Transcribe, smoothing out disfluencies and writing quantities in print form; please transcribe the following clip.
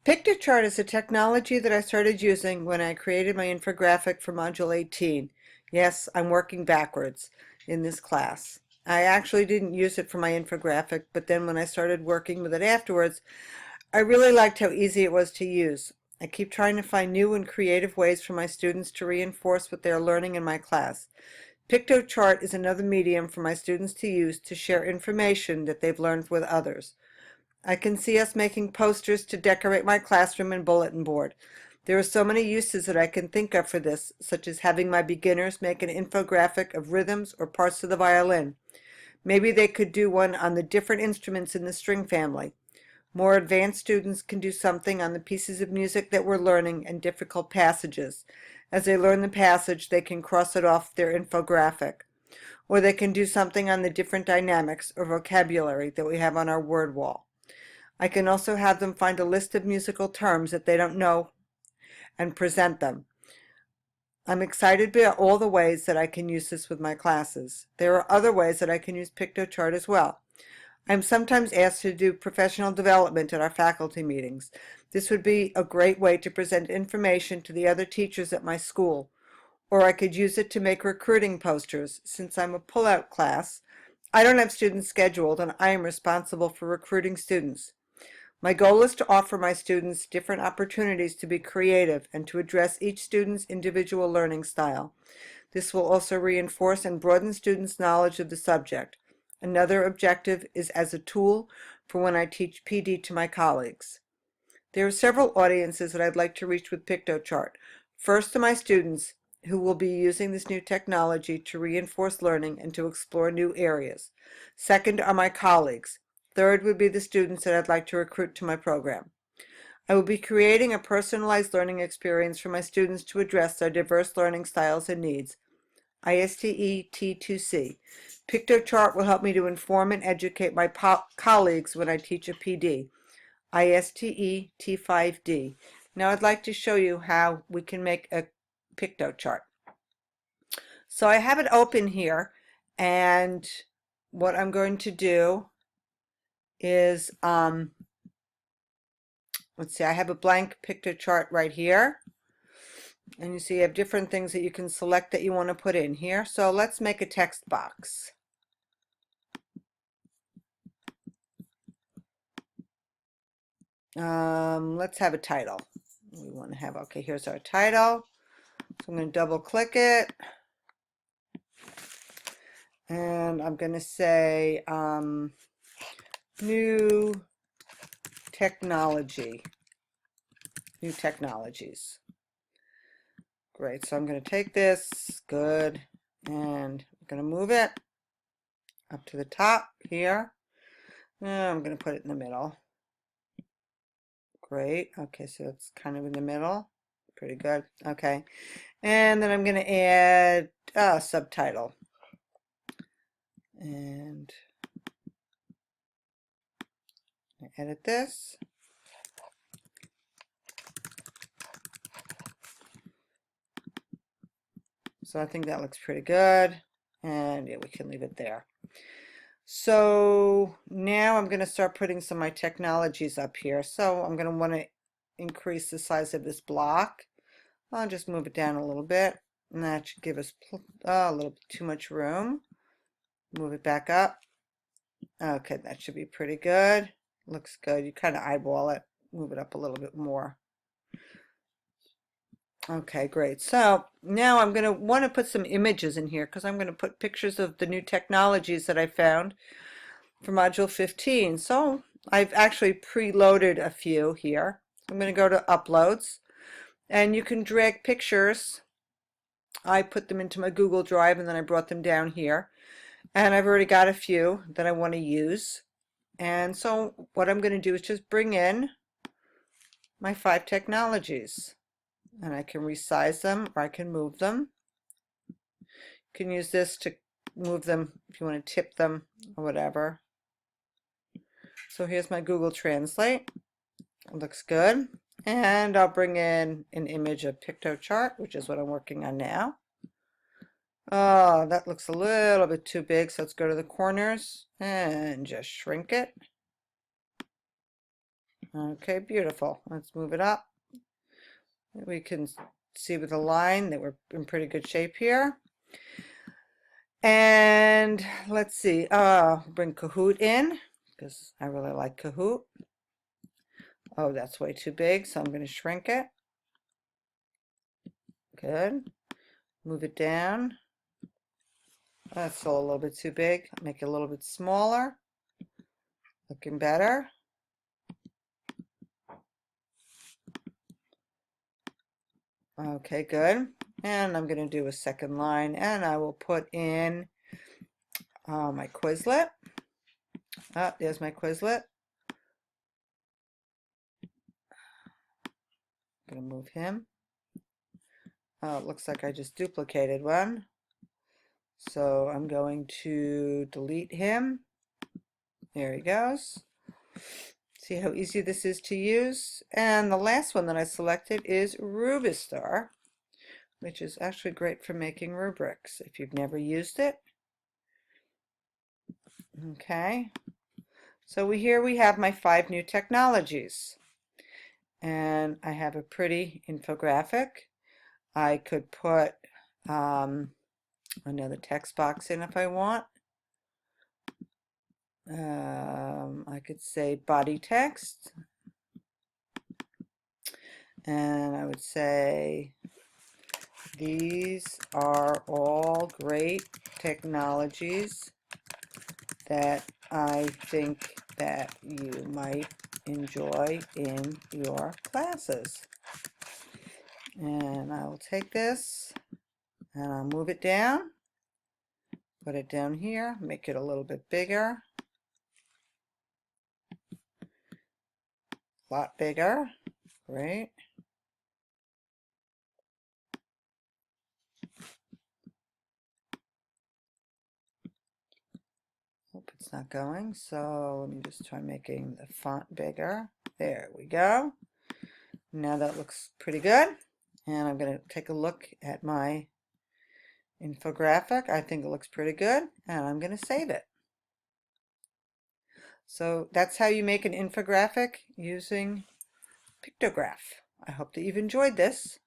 Piktochart is a technology that I started using when I created my infographic for Module 18. Yes, I'm working backwards in this class. I actually didn't use it for my infographic, but then when I started working with it afterwards, I really liked how easy it was to use. I keep trying to find new and creative ways for my students to reinforce what they are learning in my class. Piktochart is another medium for my students to use to share information that they've learned with others. I can see us making posters to decorate my classroom and bulletin board. There are so many uses that I can think of for this, such as having my beginners make an infographic of rhythms or parts of the violin. Maybe they could do one on the different instruments in the string family. More advanced students can do something on the pieces of music that we're learning and difficult passages. As they learn the passage, they can cross it off their infographic. Or they can do something on the different dynamics or vocabulary that we have on our word wall. I can also have them find a list of musical terms that they don't know and present them. I'm excited about all the ways that I can use this with my classes. There are other ways that I can use Piktochart as well. I'm sometimes asked to do professional development at our faculty meetings. This would be a great way to present information to the other teachers at my school. Or I could use it to make recruiting posters. Since I'm a pull-out class, I don't have students scheduled and I am responsible for recruiting students. My goal is to offer my students different opportunities to be creative and to address each student's individual learning style. This will also reinforce and broaden students' knowledge of the subject. Another objective is as a tool for when I teach PD to my colleagues. There are several audiences that I'd like to reach with Piktochart. First, to my students who will be using this new technology to reinforce learning and to explore new areas. Second are my colleagues. Third would be the students that I'd like to recruit to my program. I will be creating a personalized learning experience for my students to address their diverse learning styles and needs. ISTE-T2C. Piktochart will help me to inform and educate my colleagues when I teach a PD. ISTE-T5D. Now I'd like to show you how we can make a Piktochart. So I have it open here, and what I'm going to do is, let's see, I have a blank Piktochart right here. And you see you have different things that you can select that you want to put in here. So let's make a text box. Let's have a title. We want to have, okay, here's our title. So I'm going to double click it. And I'm going to say new technology. New technologies. Great. So I'm going to take this, good, and I'm going to move it up to the top here. And I'm going to put it in the middle. Great. Okay, so it's kind of in the middle. Pretty good. Okay. And then I'm going to add a subtitle. And I edit this. So I think that looks pretty good. And yeah, we can leave it there. So now I'm going to start putting some of my technologies up here. So I'm going to want to increase the size of this block. I'll just move it down a little bit. And that should give us a little bit too much room. Move it back up. Okay, that should be pretty good. Looks good. You kind of eyeball it. Move it up a little bit more. Okay, great. So now I'm going to want to put some images in here because I'm going to put pictures of the new technologies that I found for Module 15. So I've actually preloaded a few here. I'm going to go to Uploads, and you can drag pictures. I put them into my Google Drive and then I brought them down here. And I've already got a few that I want to use. And so what I'm going to do is just bring in my 5 technologies. And I can resize them or I can move them. You can use this to move them if you want to tip them or whatever. So here's my Google Translate. It looks good. And I'll bring in an image of Piktochart, which is what I'm working on now. Oh, that looks a little bit too big, so let's go to the corners and just shrink it. Okay, beautiful. Let's move it up. We can see with the line that we're in pretty good shape here. And let's see, bring Kahoot in because I really like Kahoot. Oh, that's way too big, so I'm going to shrink it. Good. Move it down. That's still a little bit too big. Make it a little bit smaller. Looking better. Okay, good. And I'm going to do a second line, and I will put in my Quizlet. There's my Quizlet. I'm going to move him. Oh, it looks like I just duplicated one. So I'm going to delete him. There he goes. See how easy this is to use? And the last one that I selected is Rubistar, which is actually great for making rubrics if you've never used it. Okay, so here we have my 5 new technologies. And I have a pretty infographic. I could put another text box in if I want. I could say body text. And I would say these are all great technologies that I think that you might enjoy in your classes. And I will take this and I'll move it down, put it down here, make it a little bit bigger, a lot bigger, great. Hope it's not going, so let me just try making the font bigger. There we go. Now that looks pretty good. And I'm going to take a look at my infographic. I think it looks pretty good, and I'm going to save it. So that's how you make an infographic using Pictograph. I hope that you've enjoyed this.